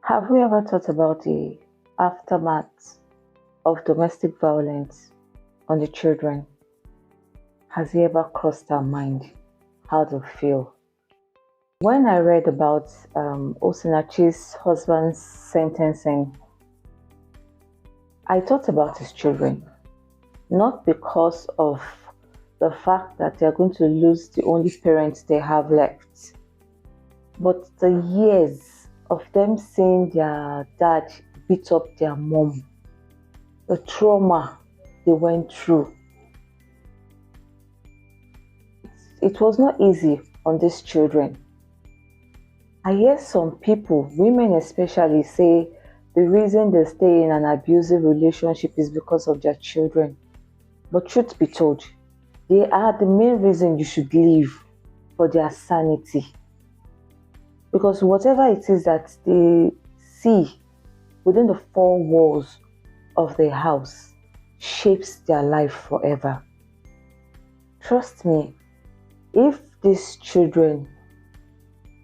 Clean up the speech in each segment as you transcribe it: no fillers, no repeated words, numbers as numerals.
Have we ever thought about the aftermath of domestic violence on the children? Has it ever crossed our mind how to feel? When I read about Osinachi's husband's sentencing, I thought about his children, not because of the fact that they're going to lose the only parents they have left, but the years of them seeing their dad beat up their mom, the trauma they went through. It was not easy on these children. I hear some people, women especially, say the reason they stay in an abusive relationship is because of their children. But truth be told, they are the main reason you should leave, for their sanity. Because whatever it is that they see within the four walls of the house shapes their life forever. Trust me, if these children,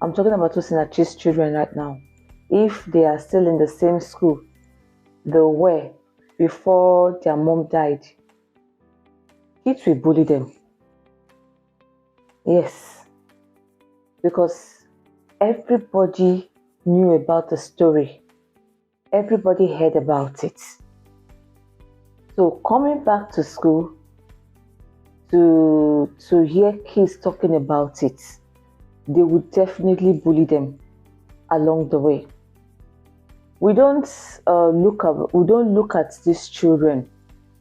I'm talking about Osinachi's children right now, if they are still in the same school they were before their mom died, kids will bully them. Yes, because everybody knew about the story. Everybody heard about it. So coming back to school to hear kids talking about it, they would definitely bully them along the way. We don't look at these children.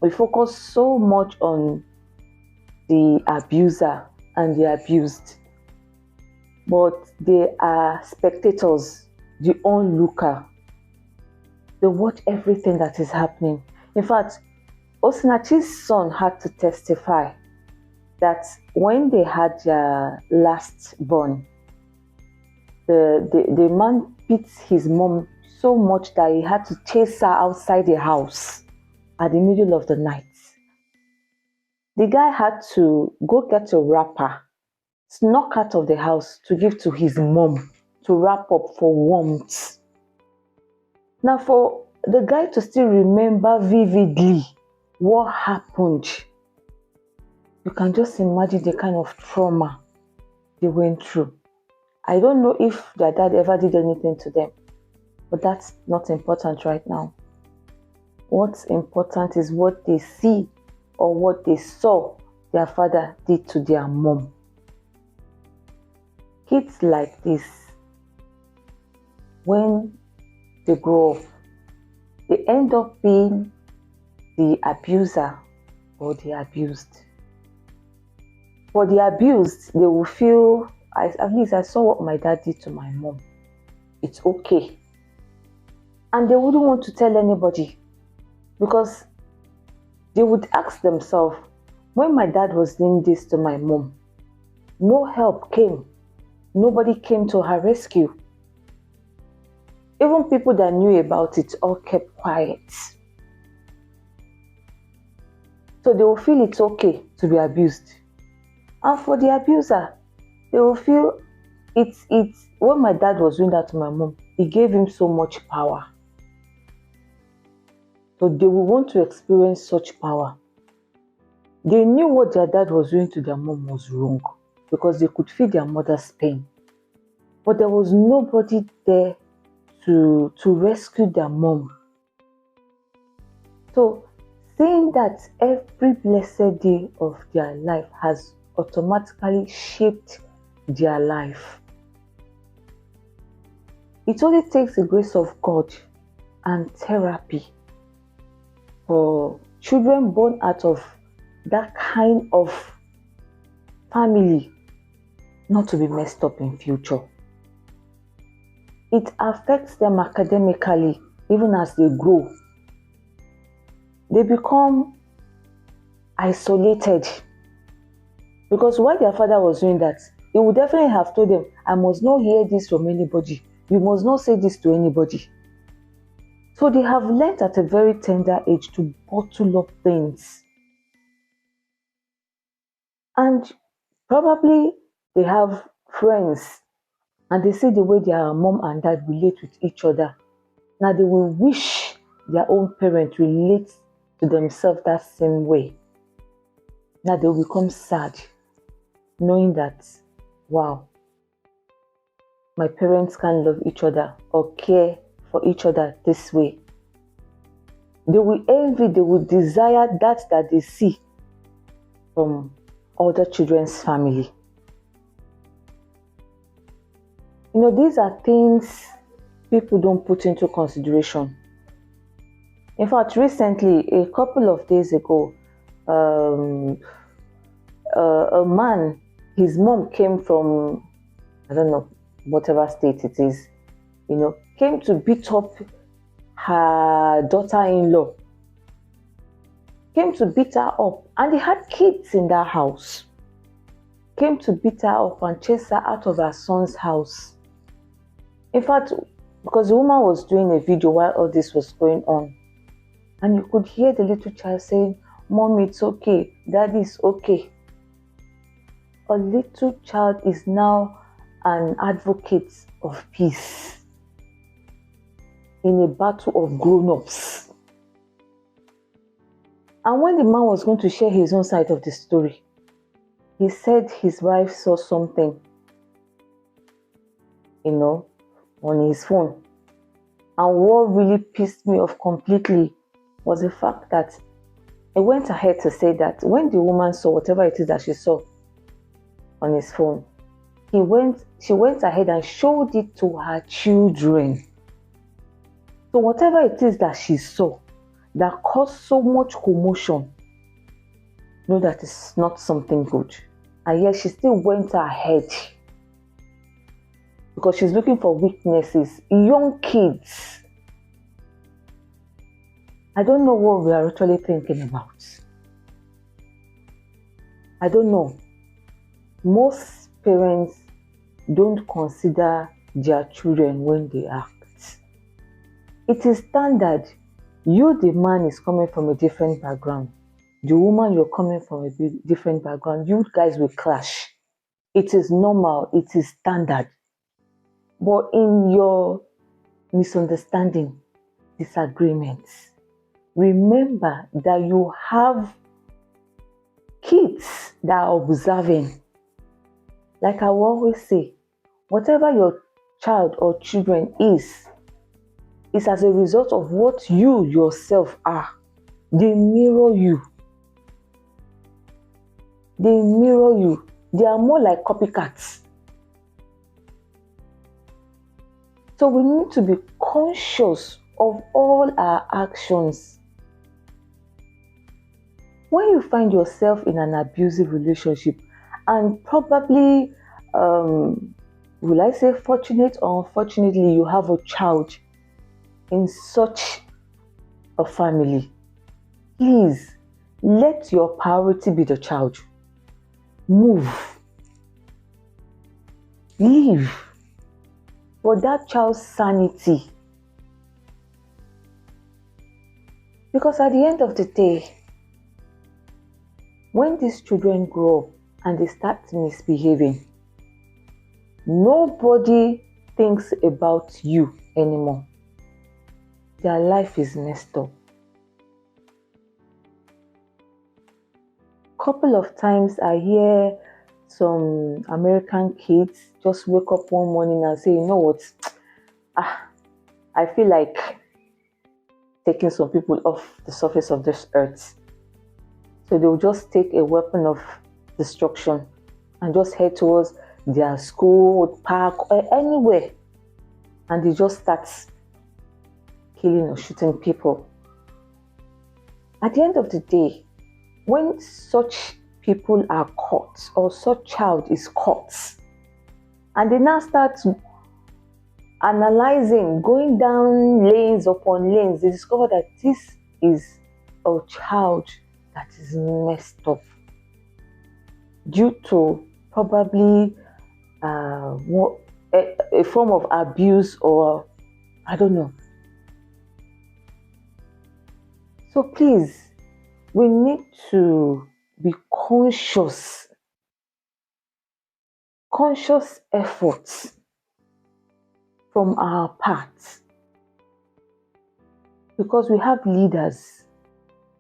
We focus so much on the abuser and the abused, but they are spectators, the onlooker. They watch everything that is happening. In fact, Osinachi's son had to testify that when they had their last born, the man beat his mom so much that he had to chase her outside the house at the middle of the night. The guy had to go get a wrapper, snuck out of the house to give to his mom to wrap up for warmth. Now, for the guy to still remember vividly what happened, you can just imagine the kind of trauma they went through. I don't know if their dad ever did anything to them, but that's not important right now. What's important is what they see or what they saw their father did to their mom. Kids like this, when they grow up, they end up being the abuser or the abused. For the abused, they will feel, at least I saw what my dad did to my mom. It's okay. And they wouldn't want to tell anybody, because they would ask themselves, when my dad was doing this to my mom, no help came. Nobody came to her rescue. Even people that knew about it all kept quiet. So they will feel it's okay to be abused. And for the abuser, they will feel it's when my dad was doing that to my mom, it gave him so much power. So they will want to experience such power. They knew what their dad was doing to their mom was wrong, because they could feel their mother's pain. But there was nobody there to rescue their mom. So saying that every blessed day of their life has automatically shaped their life. It only takes the grace of God and therapy for children born out of that kind of family not to be messed up in future. It affects them academically, even as they grow. They become isolated, because while their father was doing that, he would definitely have told them, I must not hear this from anybody. You must not say this to anybody. So they have learned at a very tender age to bottle up things. And probably they have friends and they see the way their mom and dad relate with each other. Now they will wish their own parent relates to themselves that same way. Now they will become sad, knowing that, wow, my parents can't love each other or care for each other this way. They will envy, they will desire that they see from other children's family. These are things people don't put into consideration. In fact, recently, a couple of days ago, a man, his mom came from, I don't know, whatever state it is, came to beat up her daughter-in-law, came to beat her up, and they had kids in that house, came to beat her up and chase her out of her son's house. In fact, because the woman was doing a video while all this was going on, and you could hear the little child saying, "Mom, it's okay, Daddy, it's okay." A little child is now an advocate of peace in a battle of grown-ups. And when the man was going to share his own side of the story, he said his wife saw something, on his phone. And what really pissed me off completely was the fact that he went ahead to say that when the woman saw whatever it is that she saw on his phone, she went ahead and showed it to her children. So whatever it is that she saw that caused so much commotion, know that it's not something good. And yet she still went ahead because she's looking for witnesses, young kids. I don't know what we are actually thinking about. I don't know. Most parents don't consider their children when they act. It is standard. You, the man, is coming from a different background. The woman, you're coming from a different background. You guys will clash. It is normal. It is standard. But in your misunderstanding, disagreements, remember that you have kids that are observing. Like I will always say, whatever your child or children is as a result of what you yourself are. They mirror you. They mirror you. They are more like copycats. So we need to be conscious of all our actions. When you find yourself in an abusive relationship, and probably, will I say fortunate or unfortunately, you have a child in such a family, please let your priority be the child. Move. Leave for that child's sanity. Because at the end of the day, when these children grow up and they start misbehaving, nobody thinks about you anymore. Their life is messed up. Couple of times I hear some American kids just wake up one morning and say, you know what, I feel like taking some people off the surface of this earth. So they'll just take a weapon of destruction and just head towards their school, park, or anywhere. And they just start killing or shooting people. At the end of the day, when such people are caught or such child is caught, and they now start analyzing, going down lanes upon lanes, they discover that this is a child that is messed up due to probably a form of abuse, or I don't know. So please, we need to be conscious efforts from our part because we have leaders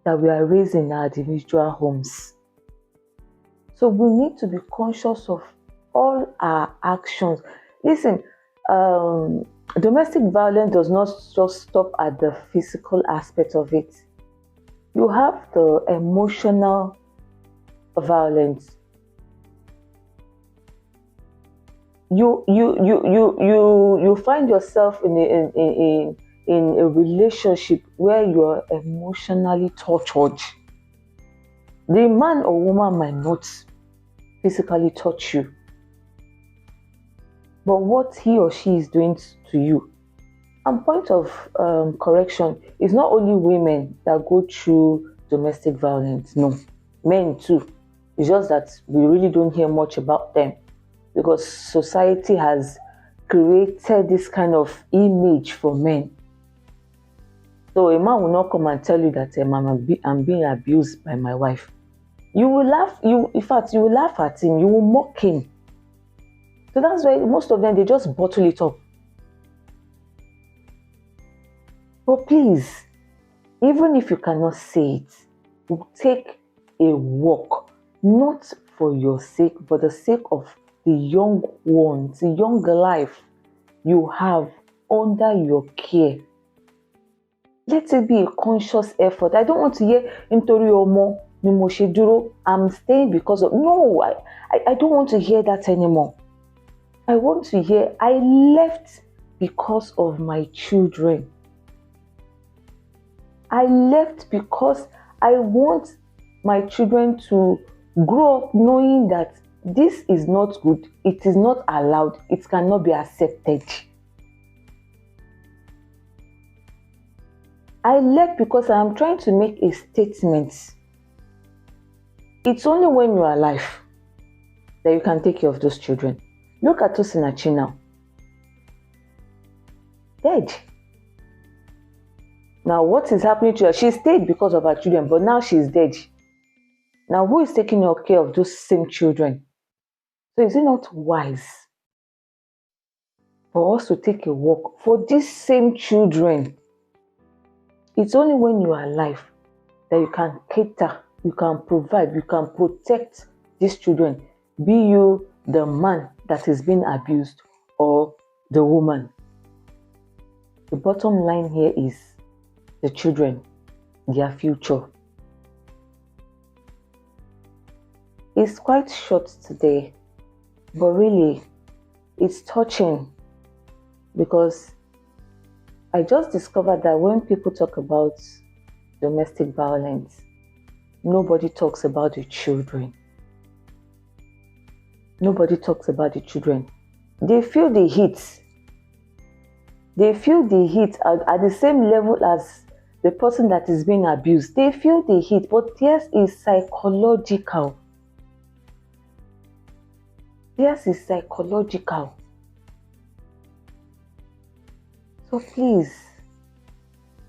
that we are raising in our individual homes. So we need to be conscious of all our actions. Listen, domestic violence does not just stop at the physical aspect of it. You have the emotional violence. You find yourself in a relationship where you are emotionally tortured. The man or woman might not physically touch you, but what he or she is doing to you. And point of correction, it's not only women that go through domestic violence. No, men too. It's just that we really don't hear much about them because society has created this kind of image for men. So a man will not come and tell you that I'm being abused by my wife. You will laugh. In fact, you will laugh at him. You will mock him. So that's why most of them, they just bottle it up. But please, even if you cannot say it, take a walk, not for your sake, but the sake of the young ones, the young life you have under your care. Let it be a conscious effort. I don't want to hear nítorí ọmọ ni mo ṣe dúró. I'm staying because of. No, I don't want to hear that anymore. I want to hear I left because of my children. I left because I want my children to grow up knowing that this is not good, it is not allowed, it cannot be accepted. I left because I am trying to make a statement. It's only when you are alive that you can take care of those children. Look at Osinachi now. Dead. Now what is happening to her? She stayed because of her children, but now she's dead. Now who is taking care of those same children? So is it not wise for us to take a walk for these same children? It's only when you are alive that you can cater, you can provide, you can protect these children. Be you the man that is being abused or the woman. The bottom line here is the children, their future. It's quite short today, but really it's touching because I just discovered that when people talk about domestic violence, nobody talks about the children. Nobody talks about the children. They feel the heat. They feel the heat at the same level as the person that is being abused. They feel the heat, but theirs is psychological. Theirs is psychological. So please,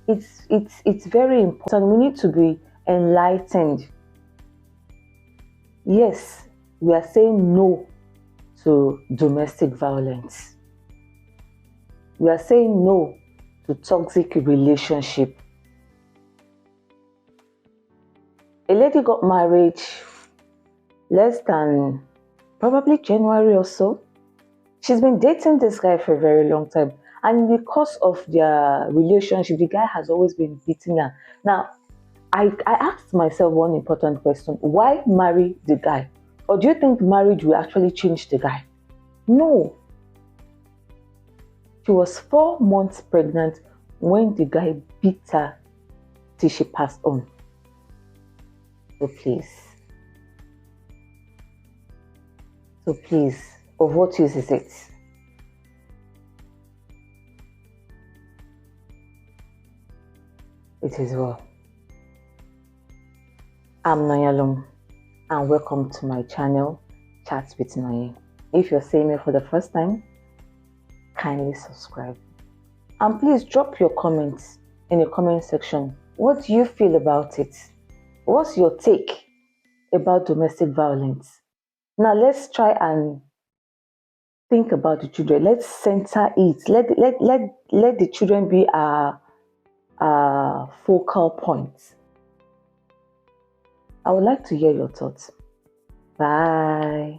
it's very important. We need to be enlightened. Yes, we are saying no to domestic violence. We are saying no to toxic relationship. A lady got married less than probably January or so. She's been dating this guy for a very long time. And in the course of their relationship, the guy has always been beating her. Now, I asked myself one important question. Why marry the guy? Or do you think marriage will actually change the guy? No. She was 4 months pregnant when the guy beat her till she passed on. So please, of what use is it? It is well. I'm Nayalum and welcome to my channel, Chats with Naye. If you're seeing me for the first time, kindly subscribe. And please drop your comments in the comment section. What do you feel about it? What's your take about domestic violence? Now let's try and think about the children. Let's center it. Let the children be our focal points. I would like to hear your thoughts. Bye.